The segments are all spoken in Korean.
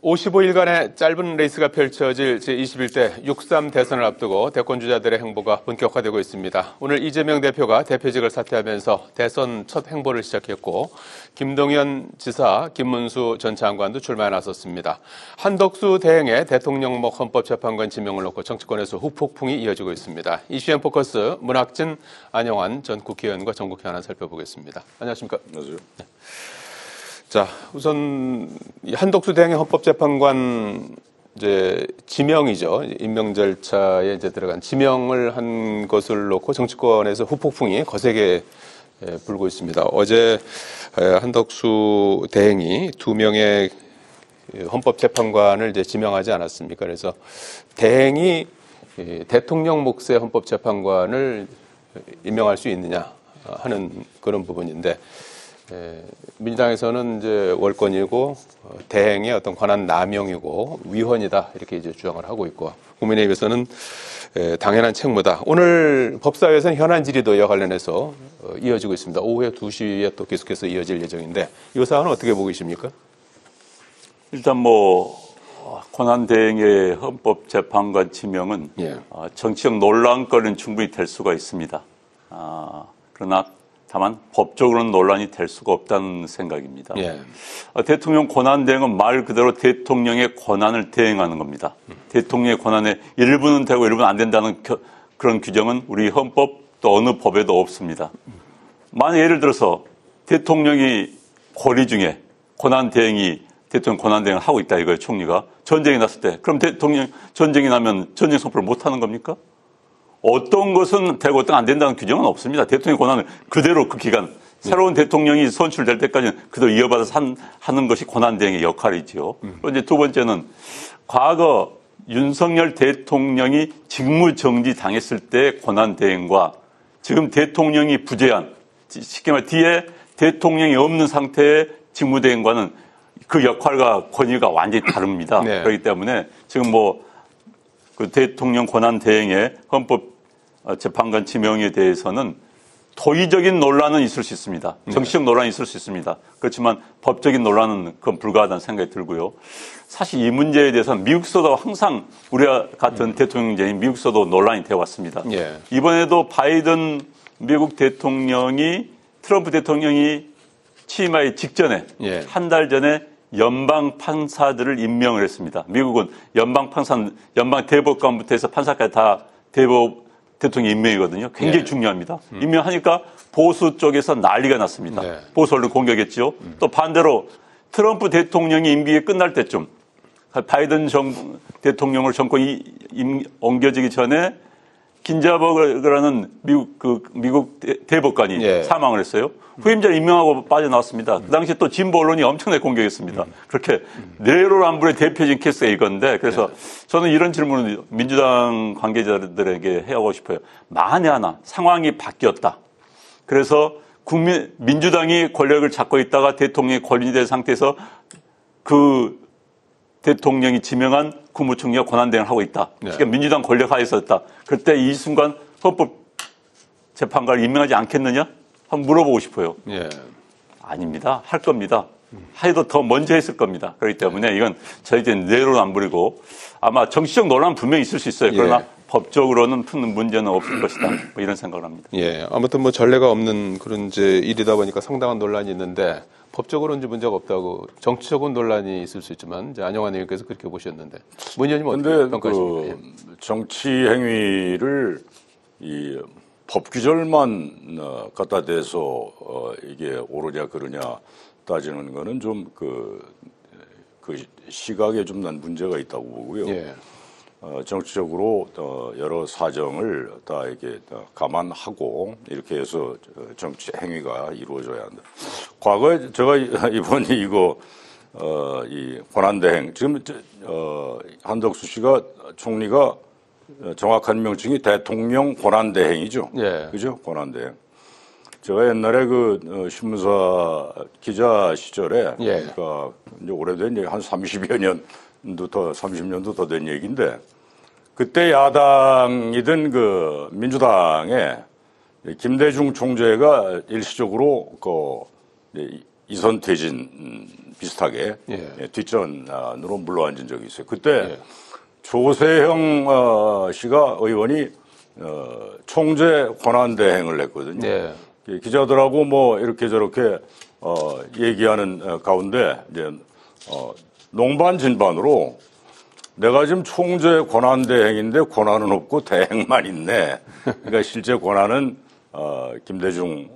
55일간의 짧은 레이스가 펼쳐질 제21대 6.3 대선을 앞두고 대권주자들의 행보가 본격화되고 있습니다. 오늘 이재명 대표가 대표직을 사퇴하면서 대선 첫 행보를 시작했고 김동연 지사, 김문수 전 장관도 출마에 나섰습니다. 한덕수 대행의 대통령목 헌법재판관 지명을 놓고 정치권에서 후폭풍이 이어지고 있습니다. 이슈엔 포커스 문학진, 안영환 전 국회의원과 전국 현안 살펴보겠습니다. 안녕하십니까? 안녕하세요. 네. 자, 우선 한덕수 대행의 헌법재판관 지명이죠. 임명 절차에 들어간 지명을 한 것을 놓고 정치권에서 후폭풍이 거세게 불고 있습니다. 어제 한덕수 대행이 2명의 헌법재판관을 지명하지 않았습니까? 그래서 대행이 대통령 몫의 헌법재판관을 임명할 수 있느냐 하는 그런 부분인데, 민주당에서는 월권이고 대행의 어떤 권한 남용이고 위헌이다 이렇게 주장을 하고 있고, 국민의힘에서는 당연한 책무다. 오늘 법사위에서는 현안 질의도 관련해서 이어지고 있습니다. 오후에 2시에 또 계속해서 이어질 예정인데 이 사안은 어떻게 보고 계십니까? 일단 권한 대행의 헌법재판관 지명은 정치적 논란거리는 충분히 될 수가 있습니다. 그러나 다만 법적으로는 논란이 될 수가 없다는 생각입니다. 대통령 권한대행은 말 그대로 대통령의 권한을 대행하는 겁니다. 대통령의 권한의 일부는 되고 일부는 안 된다는 그런 규정은 우리 헌법 또 어느 법에도 없습니다. 만약 예를 들어서 대통령이 권리 중에 대통령 권한대행을 하고 있다 이거예요. 총리가 전쟁이 났을 때 그럼 대통령 전쟁이 나면 전쟁 선포를 못 하는 겁니까? 어떤 것은 되고 어떤 안 된다는 규정은 없습니다. 대통령의 권한을 그대로 그 기간, 새로운 대통령이 선출될 때까지는 그대로 이어받아서 하는 것이 권한대행의 역할이지요. 그리고 이제 두 번째는 과거 윤석열 대통령이 직무정지 당했을 때 권한대행과 지금 대통령이 부재한, 쉽게 말해 뒤에 대통령이 없는 상태의 직무대행과는 그 역할과 권위가 완전히 다릅니다. 그렇기 때문에 지금 그 대통령 권한대행의 헌법재판관 지명에 대해서는 도의적인 논란은 있을 수 있습니다. 정치적 논란이 있을 수 있습니다. 그렇지만 법적인 논란은 그건 불가하다는 생각이 들고요. 사실 이 문제에 대해서는 미국서도 항상 우리와 같은 대통령제인 미국서도 논란이 되어 왔습니다. 이번에도 바이든 미국 대통령이 트럼프 대통령이 취임하기 직전에 한 달 전에 연방 판사들을 임명을 했습니다. 미국은 연방 대법관부터 해서 판사까지 다 대통령 임명이거든요. 굉장히 중요합니다. 임명하니까 보수 쪽에서 난리가 났습니다. 보수 언론 공격했죠. 또 반대로 트럼프 대통령이 임기가 끝날 때쯤 바이든 대통령을 정권이 옮겨지기 전에 긴자버그라는 미국 대법관이 사망을 했어요. 후임자를 임명하고 빠져나왔습니다. 그 당시 또 진보 언론이 엄청나게 공격했습니다. 그렇게 내로남불의 대표적인 케이스가 이건데, 그래서 저는 이런 질문을 민주당 관계자들에게 해하고 싶어요. 만에 하나 상황이 바뀌었다. 그래서 민주당이 권력을 잡고 있다가 대통령이 권력이 된 상태에서 그 대통령이 지명한 국무총리가 권한대행을 하고 있다. 그러니까 민주당 권력하에 있었다. 그때 이 순간 헌법재판관을 임명하지 않겠느냐? 한번 물어보고 싶어요. 아닙니다. 할 겁니다. 해도 더 먼저 했을 겁니다. 그렇기 때문에 이건 저희들은 내로남불이고 아마 정치적 논란은 분명히 있을 수 있어요. 그러나 법적으로는 푸는 문제는 없을 것이다. 이런 생각을 합니다. 아무튼 전례가 없는 그런 일이다 보니까 상당한 논란이 있는데 법적으로는 문제가 없다고, 정치적인 논란이 있을 수 있지만 안영환 의원께서 그렇게 보셨는데 문 의원님 어떻게 평가하십니까? 정치 행위를 이 법 규절만 갖다 대서 이게 옳으냐 그러냐 따지는 거는 좀 그 시각에 좀 난 문제가 있다고 보고요. 정치적으로 여러 사정을 다 이렇게 감안하고 이렇게 해서 정치 행위가 이루어져야 한다. 과거에 제가 이번에 이 권한대행 지금 한덕수 씨가 총리가 정확한 명칭이 대통령 권한대행이죠. 그죠? 권한대행. 제가 옛날에 신문사 기자 시절에 그러니까 이제 오래된 한 30년도 더 된 얘기인데, 그때 야당이던 민주당의 김대중 총재가 일시적으로 이선 퇴진 비슷하게 뒷전으로 물러앉은 적이 있어요. 그때 조세형 씨가 의원이 총재 권한대행을 했거든요. 기자들하고 뭐 이렇게 저렇게 얘기하는 가운데 이제 농반진반으로 내가 지금 총재 권한대행인데 권한은 없고 대행만 있네. 그러니까 실제 권한은 김대중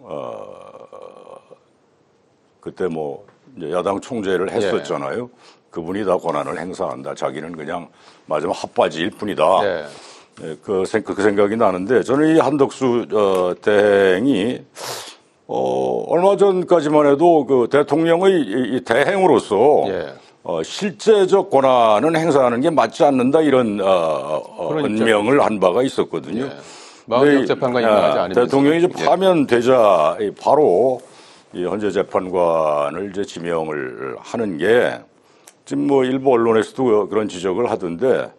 그때 뭐 이제 야당 총재를 했었잖아요. 그분이 다 권한을 행사한다. 자기는 그냥 마지막 핫바지일 뿐이다. 그 생각이 나는데 저는 이 한덕수 대행이 얼마 전까지만 해도 그 대통령의 이 대행으로서 실제적 권한은 행사하는 게 맞지 않는다 이런 언명을 한 바가 있었거든요. 마흔역 재판관 임명하지 않으면서 대통령이 이제 파면되자 바로 이 헌재 재판관을 이제 지명을 하는 게 지금 뭐 일부 언론에서도 그런 지적을 하던데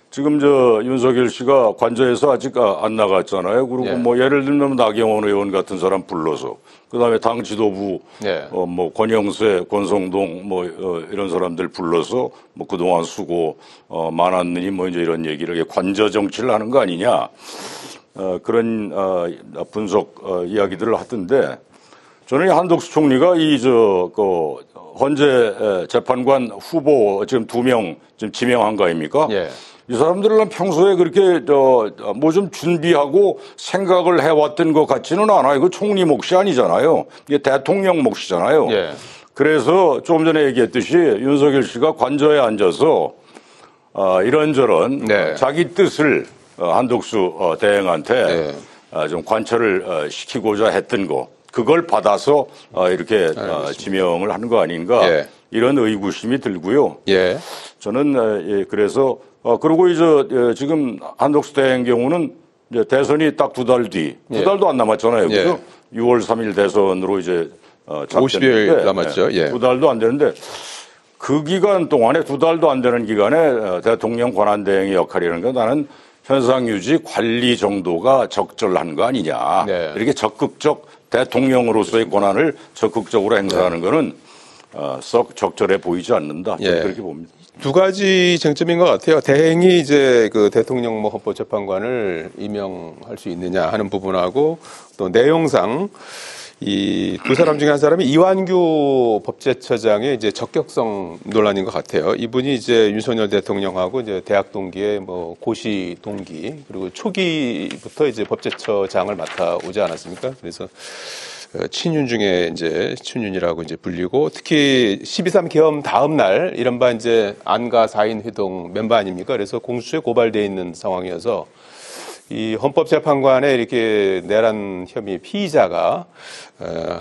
지금 윤석열 씨가 관저에서 아직 안 나갔잖아요. 그리고 뭐 예를 들면 나경원 의원 같은 사람 불러서 그다음에 당 지도부 뭐 권영세, 권성동 뭐 이런 사람들 불러서 뭐 그동안 수고 많았느니 뭐 이제 이런 얘기를 관저 정치를 하는 거 아니냐 그런 분석 이야기들을 하던데 저는 이 한덕수 총리가 그 헌재 재판관 후보 지금 2명 지금 지명한 거 아닙니까? 이 사람들은 평소에 그렇게 뭐 좀 준비하고 생각을 해왔던 것 같지는 않아요. 이거 총리 몫이 아니잖아요. 이게 대통령 몫이잖아요. 그래서 조금 전에 얘기했듯이 윤석열 씨가 관저에 앉아서 이런저런 자기 뜻을 한덕수 대행한테 좀 관철을 시키고자 했던 거 그걸 받아서 이렇게 지명을 하는 거 아닌가 이런 의구심이 들고요. 저는 그래서 그리고 이제 지금 한덕수 대행 경우는 이제 대선이 딱 2달 뒤, 2달도 안 남았잖아요. 그래서 6월 3일 대선으로 이제 50일 남았죠. 2달도 안 되는데 그 기간 동안에 2달도 안 되는 기간에 대통령 권한대행의 역할이라는 건 나는 현상 유지 관리 정도가 적절한 거 아니냐. 이렇게 적극적 대통령으로서의 권한을 적극적으로 행사하는 거는 썩 적절해 보이지 않는다. 저는 그렇게 봅니다. 두 가지 쟁점인 것 같아요. 대행이 이제 그 대통령 뭐 헌법재판관을 임명할 수 있느냐 하는 부분하고 또 내용상 이 두 사람 중에 한 사람이 이완규 법제처장의 이제 적격성 논란인 것 같아요. 이분이 이제 윤석열 대통령하고 이제 대학 동기의 뭐 고시 동기 그리고 초기부터 이제 법제처장을 맡아오지 않았습니까? 그래서 친윤 중에 이제 친윤이라고 이제 불리고 특히 12.3 계엄 다음 날 이른바 이제 안가 4인 회동 멤버 아닙니까? 그래서 공수처에 고발돼 있는 상황이어서 이 헌법재판관에 이렇게 내란 혐의 피의자가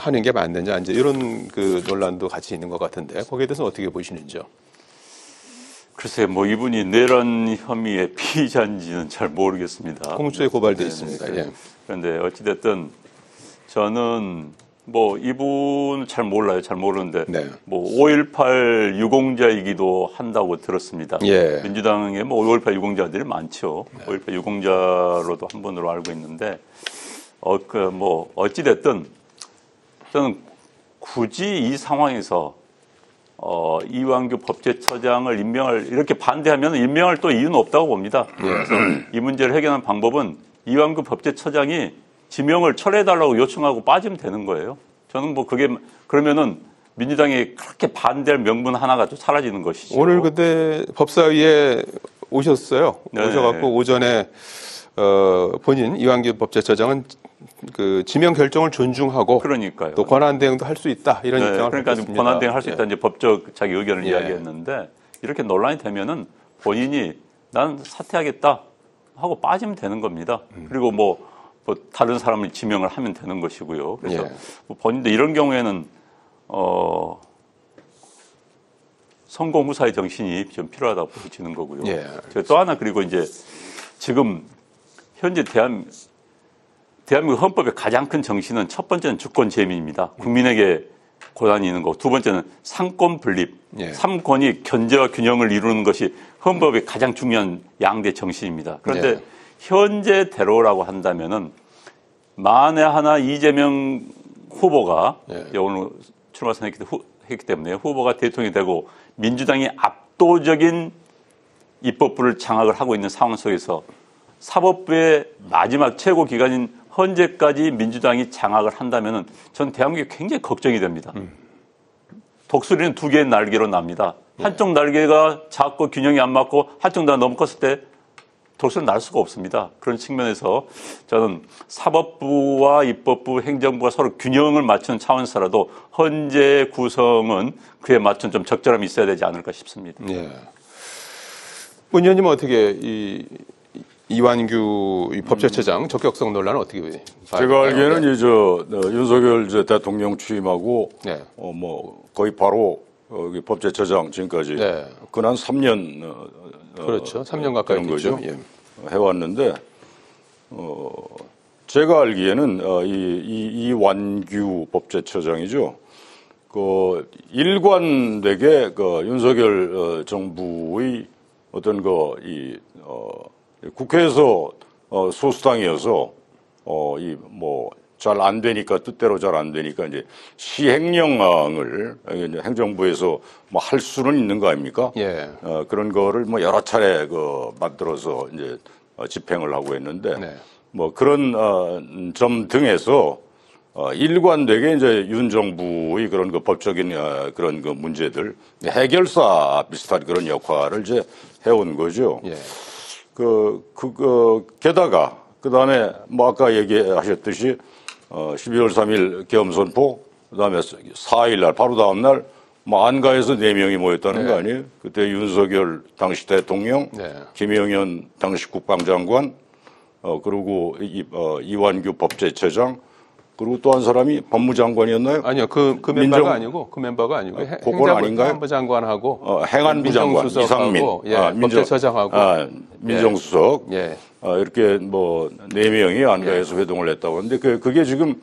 하는 게 맞느냐 이제 이런 그 논란도 같이 있는 것 같은데 거기에 대해서 어떻게 보시는지요? 글쎄, 뭐 이분이 내란 혐의의 피의자인지는 잘 모르겠습니다. 공수처에 고발돼 있습니다. 그런데 어찌됐든 저는 뭐 이분 잘 몰라요. 잘 모르는데 뭐 5.18 유공자이기도 한다고 들었습니다. 민주당에 뭐 5.18 유공자들이 많죠. 5.18 유공자로도 한 분으로 알고 있는데 뭐 어찌됐든 저는 굳이 이 상황에서 이완규 법제처장을 임명을 이렇게 반대하면 임명할 또 이유는 없다고 봅니다. 그래서 이 문제를 해결하는 방법은 이완규 법제처장이 지명을 철회해달라고 요청하고 빠지면 되는 거예요. 저는 뭐 그게 그러면은 민주당이 그렇게 반대할 명분 하나가 또 사라지는 것이죠. 오늘 그때 법사위에 오셨어요. 오셔갖고 오전에 본인 이완규 법제처장은 그 지명 결정을 존중하고 그러니까요. 또 권한 대행도 할 수 있다 이런 입장을 그러니까 밝혔습니다. 권한 대행 할 수 있다 이제 법적 자기 의견을 이야기했는데 이렇게 논란이 되면은 본인이 난 사퇴하겠다 하고 빠지면 되는 겁니다. 그리고 뭐 다른 사람을 지명을 하면 되는 것이고요. 그래서 뭐 본인도 이런 경우에는 성공 후사의 정신이 좀 필요하다고 보여지는 거고요. 또 하나 그리고 이제 지금 현재 대한민국 헌법의 가장 큰 정신은 첫 번째는 주권 재민입니다. 국민에게 권한이 있는 거. 두 번째는 삼권 분립. 삼권이 견제와 균형을 이루는 것이 헌법의 가장 중요한 양대 정신입니다. 그런데 현재대로라고 한다면은 만에 하나 이재명 후보가 오늘 출마 선언했기 때문에 후보가 대통령이 되고 민주당이 압도적인 입법부를 장악을 하고 있는 상황 속에서 사법부의 마지막 최고 기관인 헌재까지 민주당이 장악을 한다면은 전 대한민국이 굉장히 걱정이 됩니다. 독수리는 두 개의 날개로 납니다. 한쪽 날개가 작고 균형이 안 맞고 한쪽 날개가 너무 컸을 때 독수리는 날 수가 없습니다. 그런 측면에서 저는 사법부와 입법부, 행정부가 서로 균형을 맞추는 차원에서라도 헌재 구성은 그에 맞춘 좀 적절함이 있어야 되지 않을까 싶습니다. 예. 문 의원님은 어떻게 이완규 법제처장 적격성 논란은 어떻게 봐요? 제가 알기에는 이제 윤석열 대통령 취임하고 네. 뭐 거의 바로 법제처장 지금까지 네. 근한 3년 그렇죠. 3년 가까이 그런 됐죠. 거죠. 예. 해왔는데 제가 알기에는 이완규 법제처장이죠. 그 일관되게 그 윤석열 정부의 어떤 국회에서 소수당이어서 잘 안 되니까 뜻대로 잘 안 되니까 이제 시행령을 이제 행정부에서 뭐 할 수는 있는 거 아닙니까? 예. 그런 거를 뭐 여러 차례 만들어서 이제 집행을 하고 있는데 네. 뭐 그런 점 등에서 일관되게 이제 윤 정부의 그런 법적인 그런 문제들 해결사 비슷한 그런 역할을 이제 해온 거죠. 예. 게다가 그다음에 뭐 아까 얘기하셨듯이 12월 3일 계엄선포 그다음에 4일 날 바로 다음 날 뭐 안가에서 4명이 모였다는 거 아니에요? 그때 윤석열 당시 대통령, 네. 김영현 당시 국방장관, 그리고 이완규 법제처장, 그리고 또 한 사람이 법무장관이었나요? 아니요, 그 멤버가 아니고 그건 아닌가요? 행정부 장관하고 행안부 장관 이상민, 법제처장하고 민정수석, 예. 이렇게 뭐 4명이 안가에서 회동을 했다고 하는데 그게 지금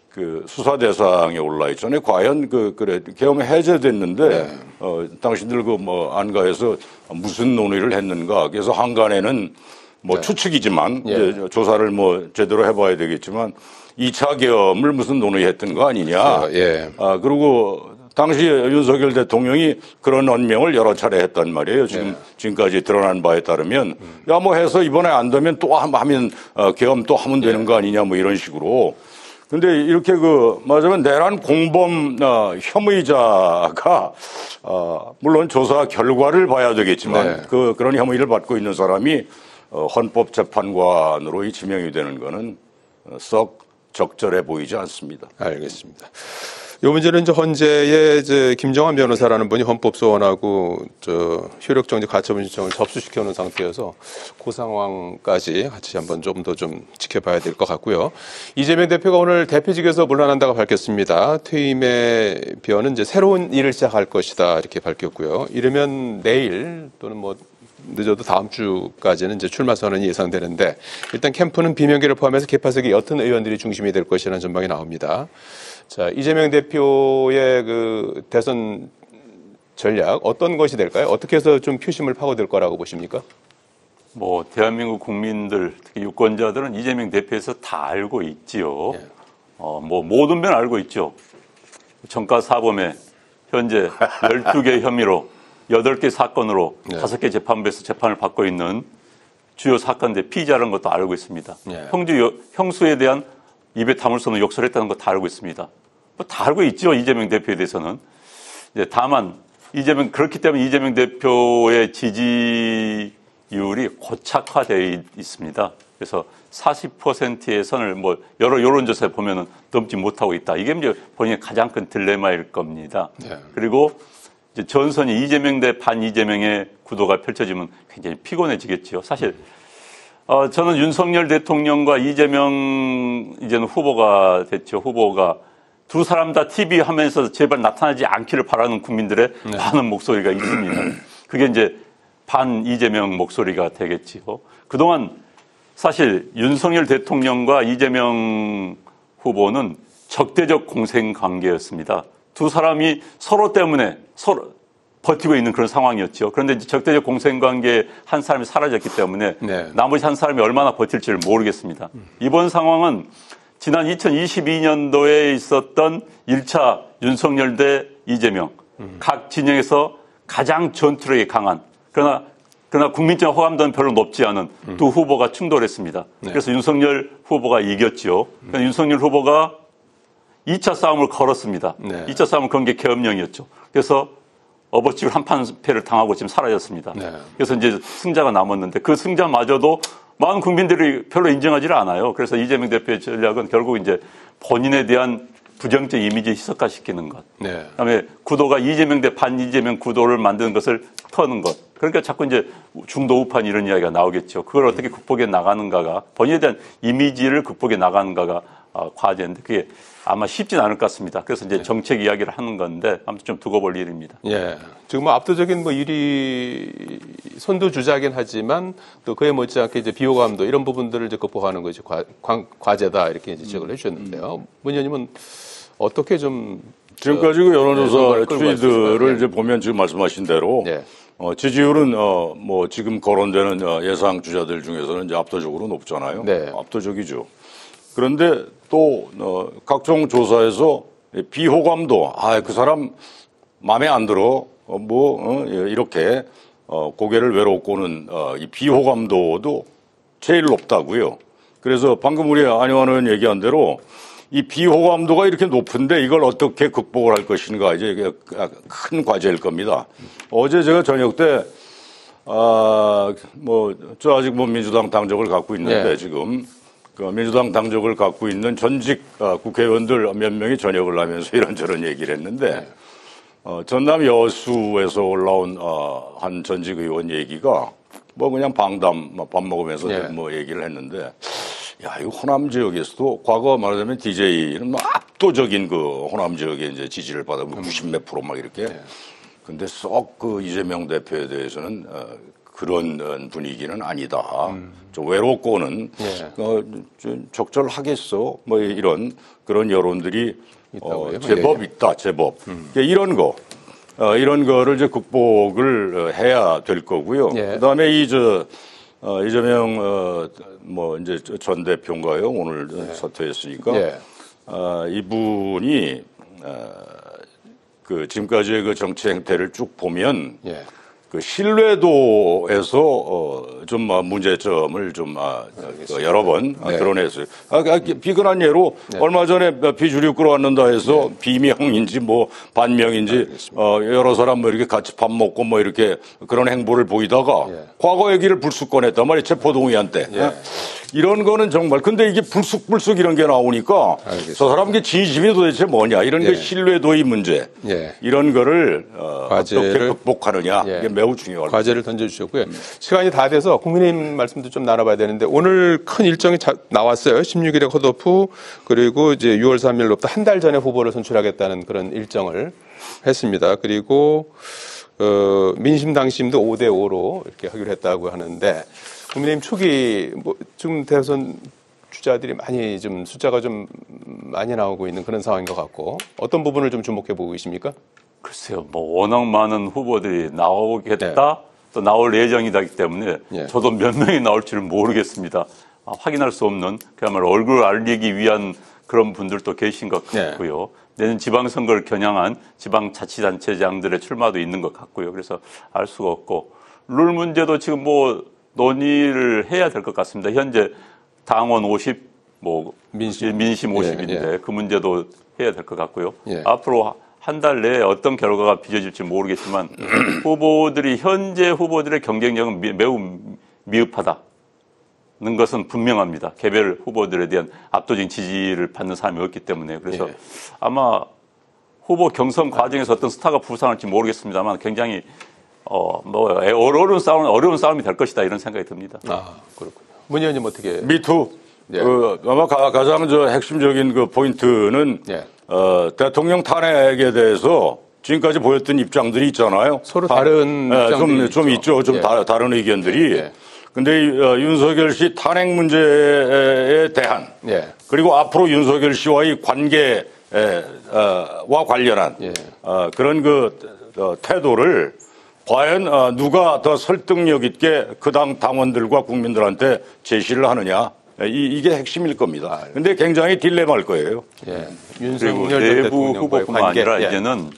그 수사 대상에 올라 있잖아요. 과연 그래 계엄이 해제됐는데 당신들 안가에서 무슨 논의를 했는가? 그래서 한간에는 뭐 추측이지만 이제 조사를 뭐 제대로 해봐야 되겠지만 2차 계엄을 무슨 논의했던 거 아니냐? 예. 그리고 당시 윤석열 대통령이 그런 언명을 여러 차례 했단 말이에요. 지금까지 드러난 바에 따르면 야 뭐 해서 이번에 안 되면 또 하면 계엄 또 하면 되는 거 아니냐 뭐 이런 식으로. 근데 이렇게 맞으면 내란 공범 혐의자가 물론 조사 결과를 봐야 되겠지만 그런 혐의를 받고 있는 사람이 헌법재판관으로 지명이 되는 거는 썩 적절해 보이지 않습니다. 알겠습니다. 이 문제는 이제 헌재에 김정환 변호사라는 분이 헌법소원하고 효력정지 가처분 신청을 접수시켜 놓은 상태여서 그 상황까지 같이 한번 좀 더 지켜봐야 될 것 같고요. 이재명 대표가 오늘 대표직에서 물러난다고 밝혔습니다. 퇴임의 변은 이제 새로운 일을 시작할 것이다 이렇게 밝혔고요. 이르면 내일 또는 뭐 늦어도 다음 주까지는 이제 출마 선언이 예상되는데 일단 캠프는 비명계를 포함해서 개파색의 옅은 의원들이 중심이 될 것이라는 전망이 나옵니다. 자, 이재명 대표의 대선 전략 어떤 것이 될까요? 어떻게 해서 좀 표심을 파고들 거라고 보십니까? 뭐 대한민국 국민들 특히 유권자들은 이재명 대표에서 다 알고 있지요. 예. 뭐 모든 면 알고 있죠. 정가 사범에 현재 12개 혐의로 8개 사건으로 5개 재판부에서 재판을 받고 있는 주요 사건들 피의자라는 것도 알고 있습니다. 형수에 대한 입에 담을 수 없는 욕설을 했다는 거 다 알고 있습니다. 뭐 다 알고 있죠. 이재명 대표에 대해서는. 다만 그렇기 때문에 이재명 대표의 지지율이 고착화되어 있습니다. 그래서 40%의 선을 뭐 여러 여론조사에 보면은 넘지 못하고 있다. 이게 이제 본인의 가장 큰 딜레마일 겁니다. 그리고 이제 전선이 이재명 대 반 이재명의 구도가 펼쳐지면 굉장히 피곤해지겠죠. 사실 저는 윤석열 대통령과 이재명 이제는 후보가 됐죠. 후보가 두 사람 다 TV 하면서 제발 나타나지 않기를 바라는 국민들의 많은 목소리가 있습니다. 그게 이제 반 이재명 목소리가 되겠지요. 그동안 사실 윤석열 대통령과 이재명 후보는 적대적 공생 관계였습니다. 두 사람이 서로 때문에 서로 버티고 있는 그런 상황이었죠. 그런데 이제 적대적 공생 관계에 한 사람이 사라졌기 때문에 나머지 한 사람이 얼마나 버틸지를 모르겠습니다. 이번 상황은 지난 2022년도에 있었던 1차 윤석열 대 이재명 각 진영에서 가장 전투력이 강한 그러나 국민적 호감도는 별로 높지 않은 두 후보가 충돌했습니다. 네. 그래서 윤석열 후보가 이겼죠. 윤석열 후보가 2차 싸움을 걸었습니다. 네. 2차 싸움을 건 게 계엄령이었죠. 그래서 어버치고 한판 패를 당하고 지금 사라졌습니다. 네. 그래서 이제 승자가 남았는데 그 승자마저도 많은 국민들이 별로 인정하지 않아요. 그래서 이재명 대표의 전략은 결국 이제 본인에 대한 부정적 이미지 희석화시키는 것. 네. 그다음에 구도가 이재명 대 반 이재명 구도를 만드는 것을 터는 것. 그러니까 자꾸 이제 중도 우판 이런 이야기가 나오겠죠. 그걸 어떻게 극복해 나가는가가 본인에 대한 이미지를 극복해 나가는가가 과제인데 그게 아마 쉽진 않을 것 같습니다. 그래서 이제 정책 이야기를 하는 건데 아무튼 좀 두고 볼 일입니다. 예. 지금 뭐 압도적인 뭐 1위 선두주자긴 하지만 또 그에 못지않게 이제 비호감도 이런 부분들을 이제 극복하는 것이 과제다 이렇게 이제 지적을 해주셨는데요. 문 의원님은 어떻게 좀 지금까지 그 여론조사 네, 추이들을 이제 보면 지금 말씀하신 대로 네. 지지율은 뭐 지금 거론되는 예상 주자들 중에서는 이제 압도적으로 높잖아요. 네. 압도적이죠. 그런데 또 각종 조사에서 비호감도 그 사람 마음에 안 들어 이렇게 고개를 외롭고는 이 비호감도도 제일 높다고요. 그래서 방금 우리 안영환 의원 얘기한 대로 이 비호감도가 이렇게 높은데 이걸 어떻게 극복을 할 것인가 이제 이게 큰 과제일 겁니다. 어제 제가 저녁 때 저 아직 민주당 당적을 갖고 있는데 네. 지금 그 민주당 당적을 갖고 있는 전직 국회의원들 몇 명이 저녁을 하면서 이런저런 얘기를 했는데 전남 여수에서 올라온 한 전직 의원 얘기가 뭐 그냥 방담 밥 먹으면서 네. 뭐 얘기를 했는데 이 호남 지역에서도 과거 말하자면 DJ는 압도적인 그 호남 지역의 이제 지지를 받아 90몇 프로 막 이렇게. 근데 썩 그 이재명 대표에 대해서는 그런 분위기는 아니다. 좀 외롭고는 좀 적절하겠어. 뭐 이런 그런 여론들이 제법 있다. 제법. 이런 거. 이런 거를 이제 극복을 해야 될 거고요. 예. 그다음에 이재명 이제 전 대표인가요? 오늘 사퇴했으니까. 예. 이분이 그 지금까지의 그 정치 행태를 쭉 보면 예. 그 신뢰도에서 좀 문제점을 좀 여러 번 네. 드러냈어요. 비근한 예로 얼마 전에 비주류 끌어왔는다 해서 비명인지 뭐 반명인지 여러 사람 뭐 이렇게 같이 밥 먹고 뭐 이렇게 그런 행보를 보이다가 과거 얘기를 불쑥 꺼냈단 말이에요. 체포동의안 때. 이런 거는 정말 근데 이게 불쑥 이런 게 나오니까 저 사람의 진심이 도대체 뭐냐 이런 게 신뢰도의 문제 이런 거를 어떻게 극복하느냐 이게 매우 중요합니다. 과제를 던져주셨고요. 시간이 다 돼서 국민의힘 말씀도 좀 나눠봐야 되는데 오늘 큰 일정이 나왔어요. 16일에 컷오프 그리고 이제 6월 3일로부터 한 달 전에 후보를 선출하겠다는 그런 일정을 했습니다. 그리고 민심 당심도 5대5로 이렇게 하기로 했다고 하는데 국민의힘 초기 지금 대선 주자들이 많이 좀 숫자가 좀 많이 나오고 있는 그런 상황인 것 같고 어떤 부분을 좀 주목해 보고 계십니까? 글쎄요, 워낙 많은 후보들이 나오겠다, 또 나올 예정이기 때문에 저도 몇 명이 나올지는 모르겠습니다. 확인할 수 없는, 그야말로 얼굴 알리기 위한 그런 분들도 계신 것 같고요. 내년 지방선거를 겨냥한 지방자치단체장들의 출마도 있는 것 같고요. 그래서 알 수가 없고, 룰 문제도 지금 논의를 해야 될 것 같습니다. 현재 당원 50, 민심 50인데 그 문제도 해야 될 것 같고요. 앞으로 한 달 내에 어떤 결과가 빚어질지 모르겠지만 현재 후보들의 경쟁력은 매우 미흡하다는 것은 분명합니다. 개별 후보들에 대한 압도적인 지지를 받는 사람이 없기 때문에 그래서 아마 후보 경선 과정에서 어떤 스타가 부상할지 모르겠습니다만 굉장히 어려운 싸움이 될 것이다 이런 생각이 듭니다. 그렇군요. 문 의원님 어떻게? 미투. 아마 가장 핵심적인 그 포인트는 대통령 탄핵에 대해서 지금까지 보였던 입장들이 있잖아요. 서로 다른 입장들이 좀 있죠. 좀 다른 의견들이. 근데 윤석열 씨 탄핵 문제에 대한 그리고 앞으로 윤석열 씨와의 관계와 관련한 그런 그 태도를 과연 누가 더 설득력 있게 그 당 당원들과 국민들한테 제시를 하느냐 이게 핵심일 겁니다. 근데 굉장히 딜레마일 거예요. 예. 그리고 윤석열 전 내부 대통령과의 후보뿐만 관계. 아니라 예. 이제는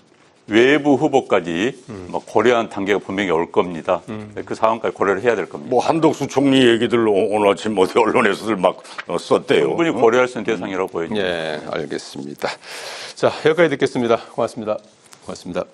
외부 후보까지 뭐 고려한 단계가 분명히 올 겁니다. 그 상황까지 고려를 해야 될 겁니다. 뭐 한덕수 총리 얘기들 오늘 아침 어디 언론에서들 막 썼대요. 충분히 고려할 수 있는 대상이라고 보여집니다. 예, 알겠습니다. 자, 여기까지 듣겠습니다. 고맙습니다. 고맙습니다.